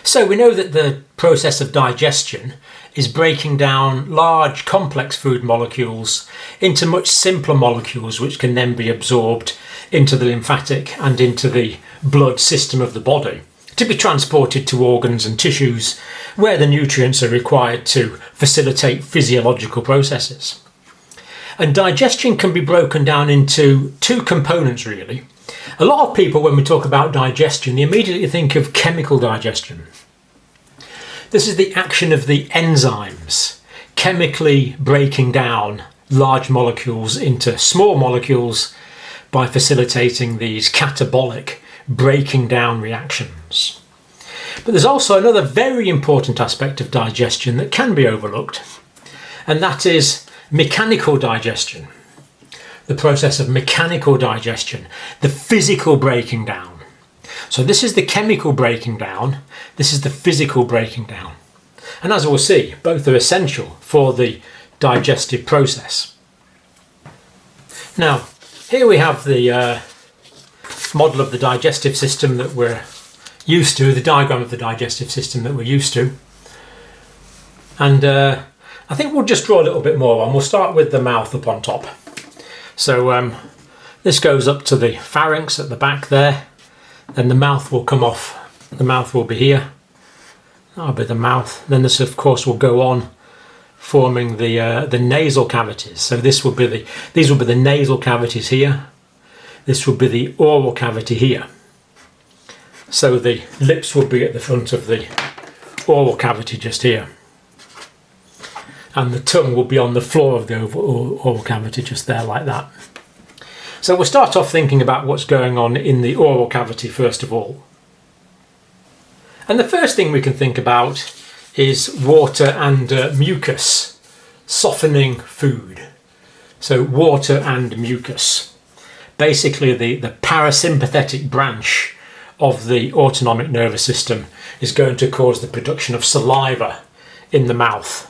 So we know that the process of digestion is breaking down large complex food molecules into much simpler molecules which can then be absorbed into the lymphatic and into the blood system of the body to be transported to organs and tissues where the nutrients are required to facilitate physiological processes. And digestion can be broken down into two components really. A lot of people, when we talk about digestion, they immediately think of chemical digestion. This is the action of the enzymes, chemically breaking down large molecules into small molecules by facilitating these catabolic breaking down reactions. But there's also another very important aspect of digestion that can be overlooked, and that is mechanical digestion. The process of mechanical digestion, the physical breaking down. So this is the chemical breaking down, this is the physical breaking down. And as we'll see, both are essential for the digestive process. Now, here we have the model of the digestive system that we're used to, the diagram of the digestive system that we're used to. And I think we'll just draw a little bit more on. We'll start with the mouth up on top. So this goes up to the pharynx at the back there. Then the mouth will come off. The mouth will be here. That'll be the mouth. Then this, of course, will go on, forming the nasal cavities. So these will be the nasal cavities here. This will be the oral cavity here. So the lips will be at the front of the oral cavity just here. And the tongue will be on the floor of the oral cavity just there like that. So we'll start off thinking about what's going on in the oral cavity first of all. And the first thing we can think about is water and mucus softening food. So water and mucus. Basically the parasympathetic branch of the autonomic nervous system is going to cause the production of saliva in the mouth.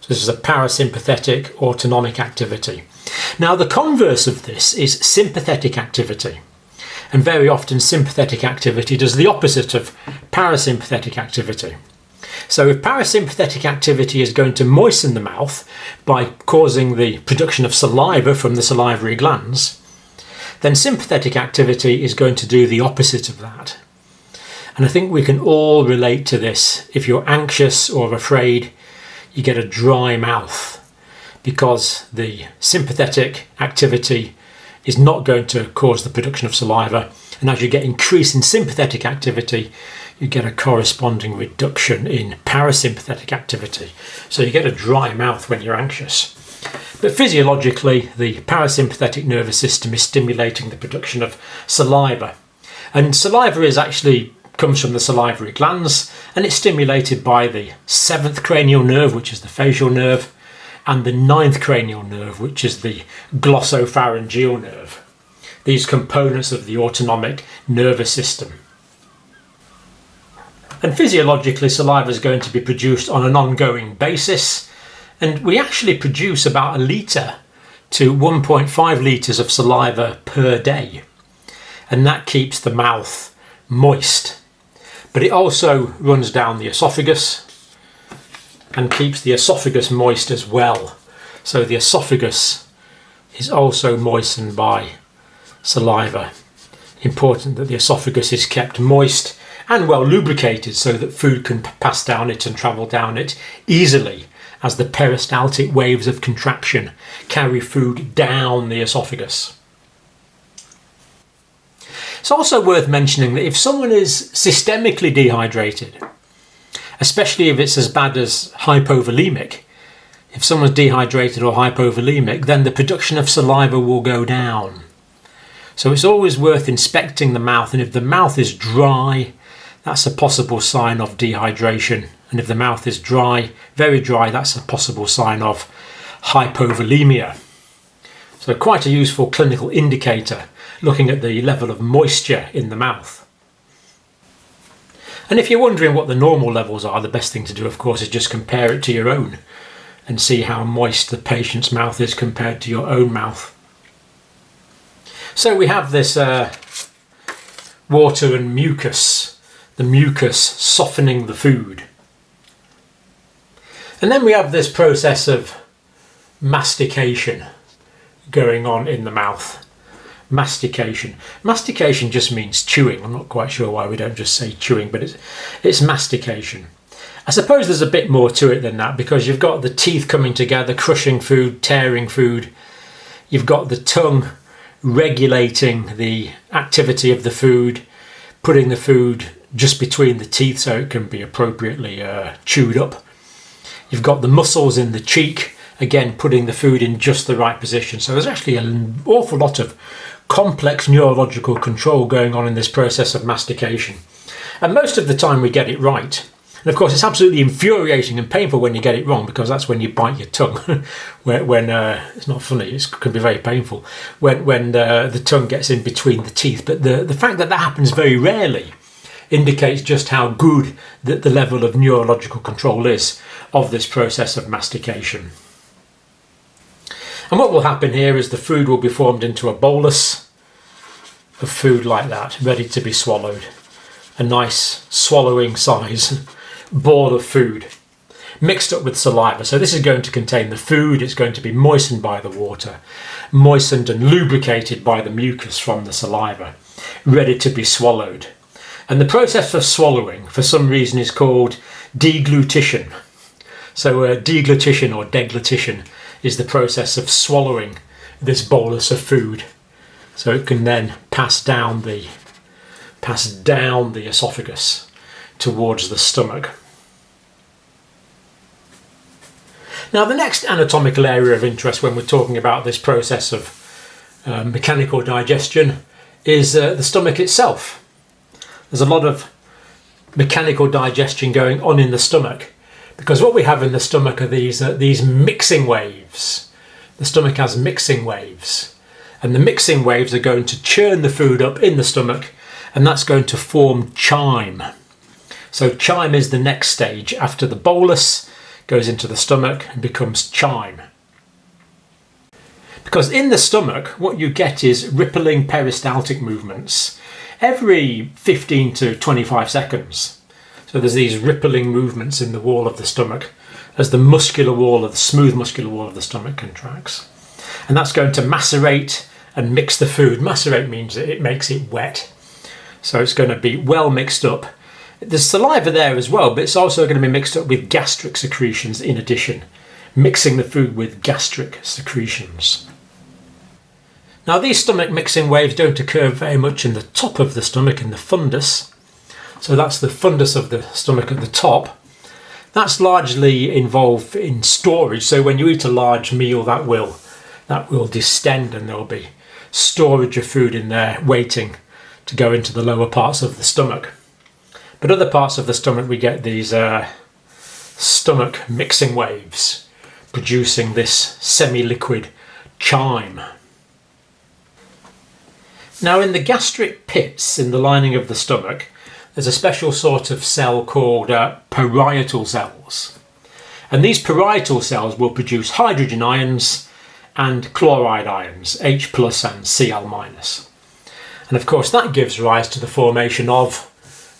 So this is a parasympathetic autonomic activity. Now the converse of this is sympathetic activity. And very often sympathetic activity does the opposite of parasympathetic activity. So if parasympathetic activity is going to moisten the mouth by causing the production of saliva from the salivary glands, then sympathetic activity is going to do the opposite of that. And I think we can all relate to this. If you're anxious or afraid, you get a dry mouth because the sympathetic activity is not going to cause the production of saliva. And as you get increase in sympathetic activity, you get a corresponding reduction in parasympathetic activity. So you get a dry mouth when you're anxious. But physiologically, the parasympathetic nervous system is stimulating the production of saliva. And saliva comes from the salivary glands, and it's stimulated by the 7th cranial nerve, which is the facial nerve, and the 9th cranial nerve, which is the glossopharyngeal nerve. These components of the autonomic nervous system. And physiologically, saliva is going to be produced on an ongoing basis, and we actually produce about 1 litre to 1.5 litres of saliva per day, and that keeps the mouth moist. But it also runs down the esophagus and keeps the esophagus moist as well. So the esophagus is also moistened by saliva. Important that the esophagus is kept moist and well lubricated so that food can pass down it and travel down it easily as the peristaltic waves of contraction carry food down the esophagus. It's also worth mentioning that if someone is systemically dehydrated, especially if it's as bad as hypovolemic, if someone's dehydrated or hypovolemic, then the production of saliva will go down. So it's always worth inspecting the mouth, and if the mouth is dry, that's a possible sign of dehydration. And if the mouth is dry, very dry, that's a possible sign of hypovolemia. So quite a useful clinical indicator, looking at the level of moisture in the mouth. And if you're wondering what the normal levels are, the best thing to do, of course, is just compare it to your own and see how moist the patient's mouth is compared to your own mouth. So we have this water and mucus the mucus softening the food. And then we have this process of mastication going on in the mouth. Mastication. Mastication just means chewing. I'm not quite sure why we don't just say chewing, but it's mastication. I suppose there's a bit more to it than that, because you've got the teeth coming together, crushing food, tearing food. You've got the tongue regulating the activity of the food, putting the food just between the teeth so it can be appropriately chewed up. You've got the muscles in the cheek, again putting the food in just the right position. So there's actually an awful lot of complex neurological control going on in this process of mastication. And most of the time we get it right. And of course it's absolutely infuriating and painful when you get it wrong, because that's when you bite your tongue. when it's not funny, it can be very painful when the tongue gets in between the teeth. But the fact that that happens very rarely indicates just how good the level of neurological control is of this process of mastication. And what will happen here is the food will be formed into a bolus of food like that, ready to be swallowed. A nice swallowing size ball of food mixed up with saliva. So this is going to contain the food, it's going to be moistened by the water, moistened and lubricated by the mucus from the saliva, ready to be swallowed. And the process of swallowing, for some reason, is called deglutition. So deglutition or deglutition is the process of swallowing this bolus of food, so it can then pass down the esophagus towards the stomach. Now, the next anatomical area of interest when we're talking about this process of mechanical digestion is the stomach itself. There's a lot of mechanical digestion going on in the stomach, because what we have in the stomach are these mixing waves. The stomach has mixing waves, and the mixing waves are going to churn the food up in the stomach, and that's going to form chyme. So chyme is the next stage after the bolus goes into the stomach and becomes chyme. Because in the stomach, what you get is rippling peristaltic movements every 15 to 25 seconds. So there's these rippling movements in the wall of the stomach as the muscular wall, or the smooth muscular wall of the stomach contracts. And that's going to macerate and mix the food. Macerate means it makes it wet. So it's going to be well mixed up. There's saliva there as well, but it's also going to be mixed up with gastric secretions in addition, mixing the food with gastric secretions. Now, these stomach mixing waves don't occur very much in the top of the stomach, in the fundus. So that's the fundus of the stomach at the top. That's largely involved in storage. So when you eat a large meal, that will distend, and there will be storage of food in there waiting to go into the lower parts of the stomach. But other parts of the stomach, we get these stomach mixing waves producing this semi-liquid chyme. Now, in the gastric pits in the lining of the stomach, there's a special sort of cell called parietal cells. And these parietal cells will produce hydrogen ions and chloride ions, H plus and Cl minus. And of course that gives rise to the formation of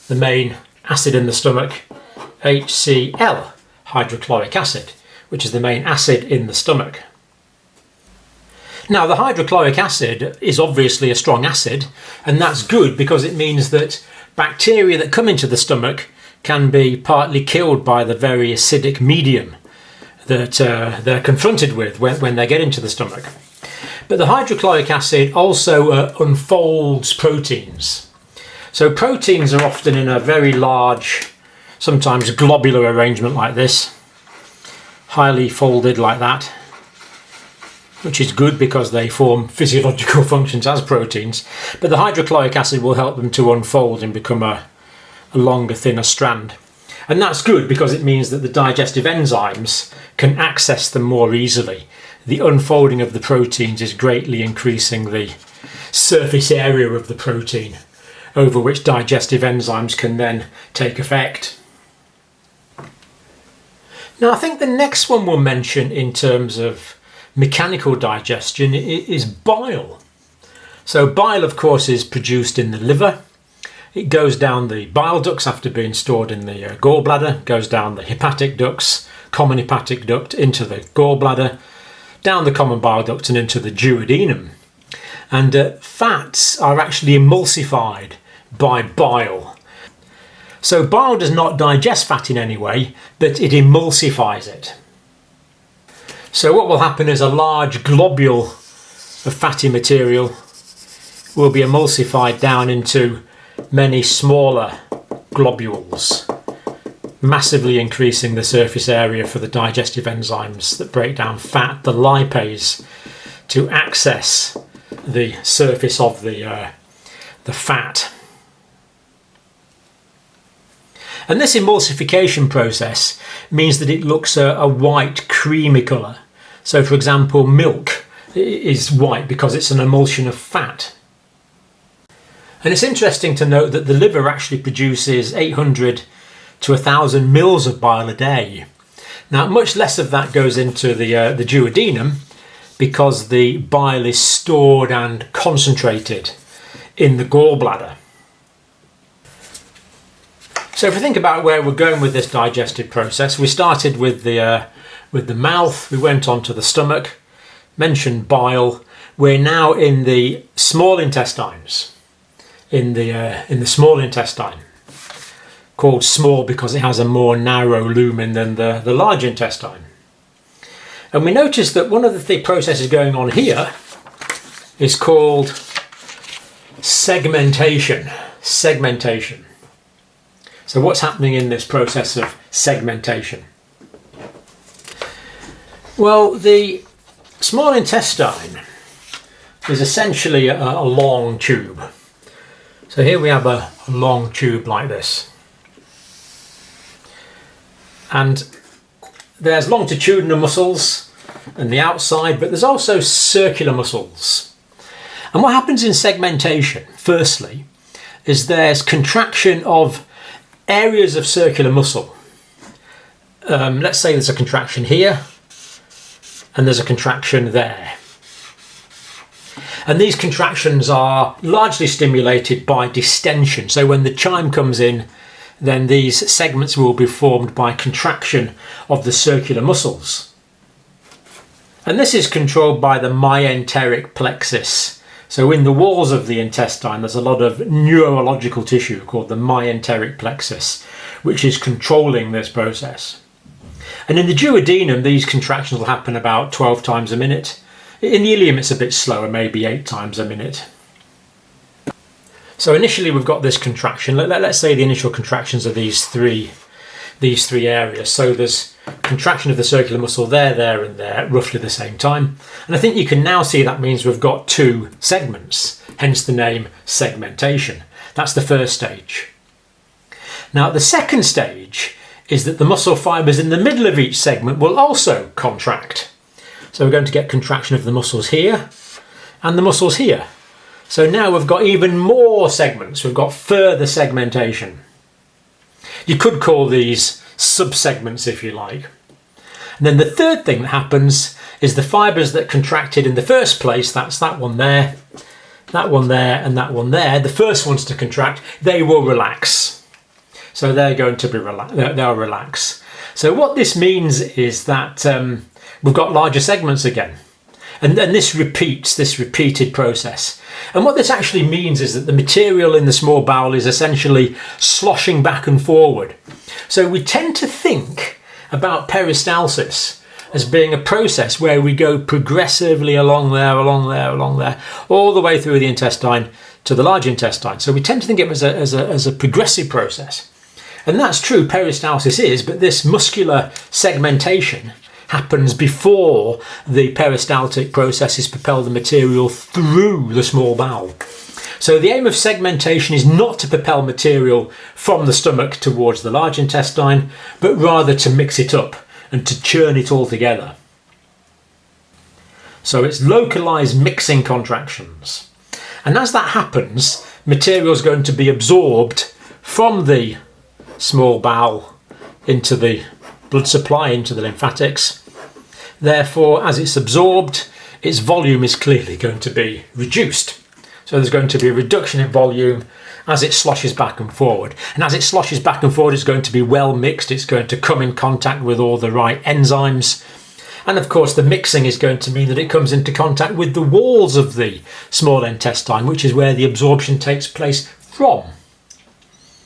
the main acid in the stomach, HCl, hydrochloric acid, which is the main acid in the stomach. Now, the hydrochloric acid is obviously a strong acid, and that's good because it means that bacteria that come into the stomach can be partly killed by the very acidic medium that they're confronted with when they get into the stomach. But the hydrochloric acid also unfolds proteins. So proteins are often in a very large, sometimes globular arrangement like this, highly folded like that, which is good because they form physiological functions as proteins. But the hydrochloric acid will help them to unfold and become a longer, thinner strand. And that's good because it means that the digestive enzymes can access them more easily. The unfolding of the proteins is greatly increasing the surface area of the protein over which digestive enzymes can then take effect. Now, I think the next one we'll mention in terms of mechanical digestion is bile. So bile, of course, is produced in the liver. It goes down the bile ducts after being stored in the gallbladder, goes down the hepatic ducts, common hepatic duct into the gallbladder, down the common bile duct and into the duodenum. And fats are actually emulsified by bile. So bile does not digest fat in any way, but it emulsifies it. So what will happen is a large globule of fatty material will be emulsified down into many smaller globules, massively increasing the surface area for the digestive enzymes that break down fat, the lipase, to access the surface of the fat. And this emulsification process means that it looks a white creamy colour. So for example, milk is white because it's an emulsion of fat. And it's interesting to note that the liver actually produces 800 to 1,000 mils of bile a day. Now, much less of that goes into the duodenum because the bile is stored and concentrated in the gallbladder. So if we think about where we're going with this digestive process, we started with the mouth, we went on to the stomach, mentioned bile. We're now in the small intestines. In the small intestine, called small because it has a more narrow lumen than the large intestine. And we notice that one of the processes going on here is called segmentation. Segmentation. So what's happening in this process of segmentation? Well, the small intestine is essentially a long tube. So here we have a long tube like this. And there's longitudinal muscles on the outside, but there's also circular muscles. And what happens in segmentation, firstly, is there's contraction of areas of circular muscle. Let's say there's a contraction here, and there's a contraction there. And these contractions are largely stimulated by distension. So when the chyme comes in, then these segments will be formed by contraction of the circular muscles. And this is controlled by the myenteric plexus. So in the walls of the intestine, there's a lot of neurological tissue called the myenteric plexus, which is controlling this process. And in the duodenum, these contractions will happen about 12 times a minute. In the ileum, it's a bit slower, maybe 8 times a minute. So initially, we've got this contraction. Let's say the initial contractions are these three areas. So there's contraction of the circular muscle there, and there, at roughly the same time. And I think you can now see that means we've got 2 segments, hence the name segmentation. That's the first stage. Now, the second stage is that the muscle fibres in the middle of each segment will also contract. So we're going to get contraction of the muscles here and the muscles here. So now we've got even more segments. We've got further segmentation. You could call these subsegments if you like. And then the third thing that happens is the fibres that contracted in the first place, that's that one there, and that one there, the first ones to contract, they will relax. So they're going to be they'll relax. So what this means is that we've got larger segments again. And then this repeated process. And what this actually means is that the material in the small bowel is essentially sloshing back and forward. So we tend to think about peristalsis as being a process where we go progressively along there, all the way through the intestine to the large intestine. So we tend to think of it as a progressive process. And that's true, peristalsis is, but this muscular segmentation happens before the peristaltic processes propel the material through the small bowel. So the aim of segmentation is not to propel material from the stomach towards the large intestine, but rather to mix it up and to churn it all together. So it's localized mixing contractions. And as that happens, material is going to be absorbed from the small bowel into the blood supply, into the lymphatics. Therefore, as it's absorbed, its volume is clearly going to be reduced. So there's going to be a reduction in volume as it sloshes back and forward. And as it sloshes back and forward, it's going to be well mixed. It's going to come in contact with all the right enzymes. And of course, the mixing is going to mean that it comes into contact with the walls of the small intestine, which is where the absorption takes place from.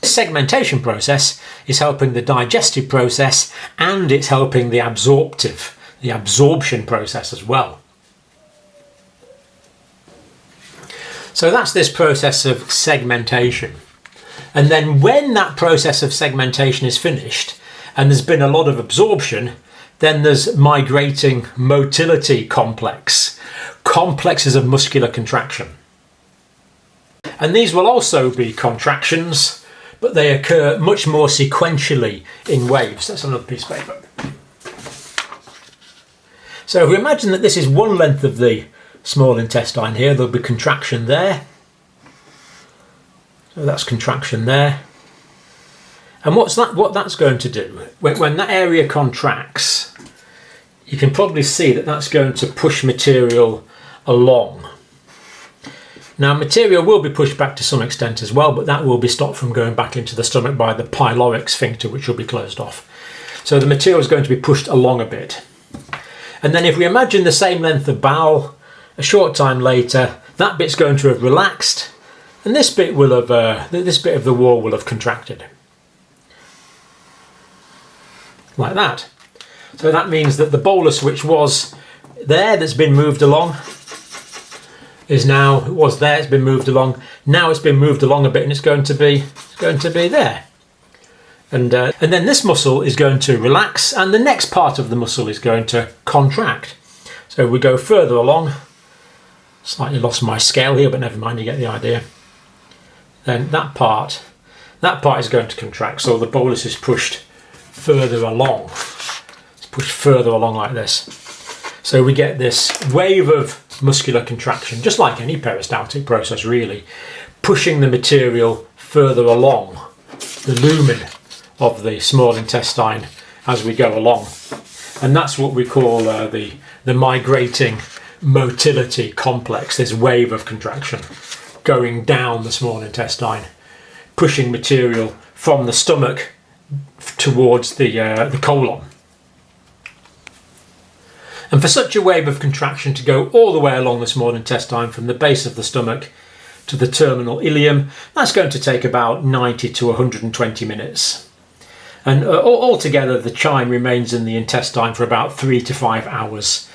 The segmentation process is helping the digestive process, and it's helping the absorption process as well. So that's this process of segmentation. And then when that process of segmentation is finished and there's been a lot of absorption, then there's migrating motility complexes of muscular contraction. And these will also be contractions, but they occur much more sequentially in waves. That's another piece of paper. So if we imagine that this is one length of the small intestine here, there'll be contraction there. So that's contraction there. And what that's going to do, when that area contracts, you can probably see that that's going to push material along. Now, material will be pushed back to some extent as well, but that will be stopped from going back into the stomach by the pyloric sphincter, which will be closed off. So the material is going to be pushed along a bit. And then if we imagine the same length of bowel, a short time later, that bit's going to have relaxed, and this bit will have, this bit of the wall will have contracted, like that. So that means that the bolus, which was there, that's been moved along, is now was there. It's been moved along. Now it's been moved along a bit, and it's going to be there. And then this muscle is going to relax, and the next part of the muscle is going to contract. So we go further along. Slightly lost my scale here, but never mind, you get the idea. Then that part is going to contract, so the bolus is pushed further along. It's pushed further along like this. So we get this wave of muscular contraction, just like any peristaltic process really, pushing the material further along the lumen of the small intestine as we go along. And that's what we call the migrating motility complex, this wave of contraction going down the small intestine, pushing material from the stomach towards the colon. And for such a wave of contraction to go all the way along the small intestine from the base of the stomach to the terminal ileum, that's going to take about 90 to 120 minutes. And altogether, the chyme remains in the intestine for about 3 to 5 hours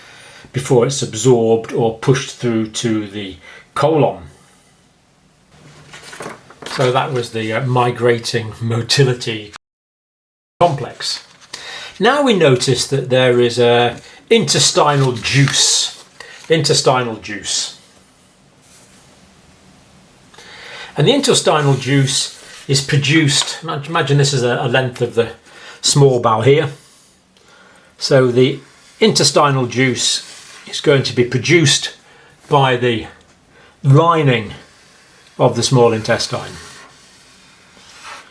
before it's absorbed or pushed through to the colon. So that was the migrating motility complex. Now we notice that there is a intestinal juice. Intestinal juice. And the intestinal juice is produced, imagine this is a length of the small bowel here. So the intestinal juice is going to be produced by the lining of the small intestine.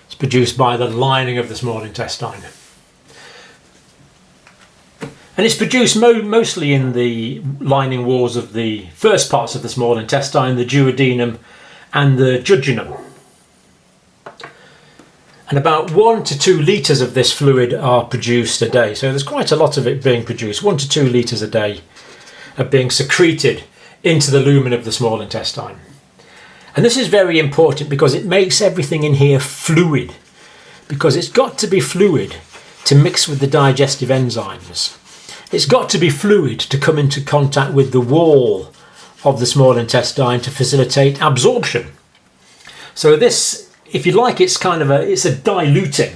It's produced by the lining of the small intestine. And it's produced mostly in the lining walls of the first parts of the small intestine, the duodenum and the jejunum. And about 1 to 2 litres of this fluid are produced a day. So there's quite a lot of it being produced. 1 to 2 litres a day are being secreted into the lumen of the small intestine. And this is very important because it makes everything in here fluid. Because it's got to be fluid to mix with the digestive enzymes. It's got to be fluid to come into contact with the wall of the small intestine to facilitate absorption. So this, if you like, it's a diluting.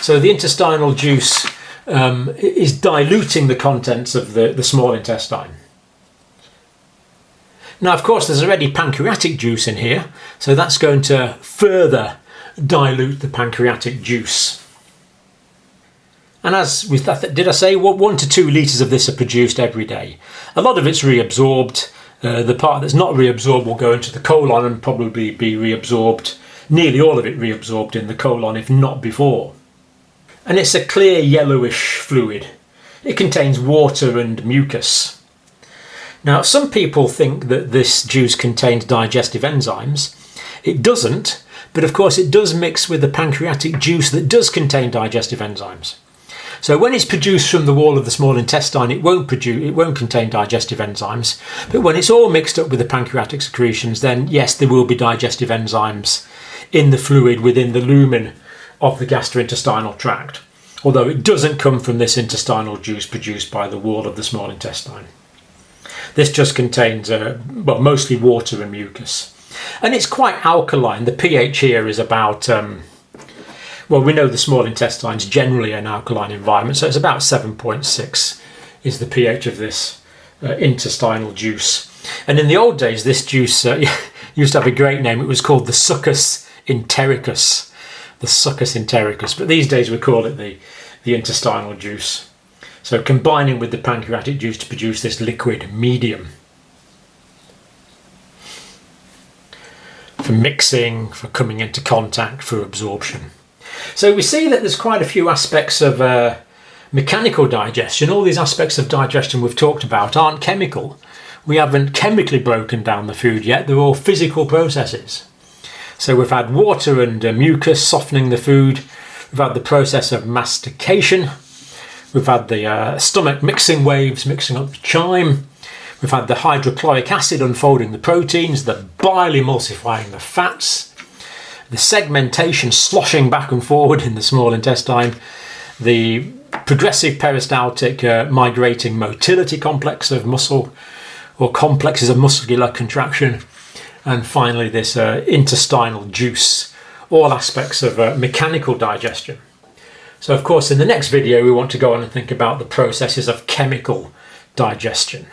So the intestinal juice is diluting the contents of the small intestine. Now, of course, there's already pancreatic juice in here, so that's going to further dilute the pancreatic juice. And as with that, did I say 1 to 2 litres of this are produced every day? A lot of it's reabsorbed. The part that's not reabsorbed will go into the colon and probably be reabsorbed, nearly all of it reabsorbed in the colon, if not before. And it's a clear yellowish fluid. It contains water and mucus. Now, some people think that this juice contains digestive enzymes. It doesn't, but of course it does mix with the pancreatic juice that does contain digestive enzymes. So when it's produced from the wall of the small intestine, it won't contain digestive enzymes. But when it's all mixed up with the pancreatic secretions, then yes, there will be digestive enzymes in the fluid within the lumen of the gastrointestinal tract, although it doesn't come from this intestinal juice produced by the wall of the small intestine. This just contains, well, mostly water and mucus. And it's quite alkaline. The pH here is about, well, we know the small intestine is generally an alkaline environment, so it's about 7.6 is the pH of this intestinal juice. And in the old days, this juice used to have a great name. It was called the succus entericus. The succus entericus. But these days we call it the intestinal juice. So combining with the pancreatic juice to produce this liquid medium. For mixing, for coming into contact, for absorption. So we see that there's quite a few aspects of mechanical digestion. All these aspects of digestion we've talked about aren't chemical. We haven't chemically broken down the food yet. They're all physical processes. So we've had water and mucus softening the food. We've had the process of mastication. We've had the stomach mixing waves, mixing up the chyme. We've had the hydrochloric acid unfolding the proteins, the bile emulsifying the fats, the segmentation sloshing back and forward in the small intestine, the progressive peristaltic migrating motility complex of muscle or complexes of muscular contraction, and finally this intestinal juice, all aspects of mechanical digestion. So of course in the next video we want to go on and think about the processes of chemical digestion.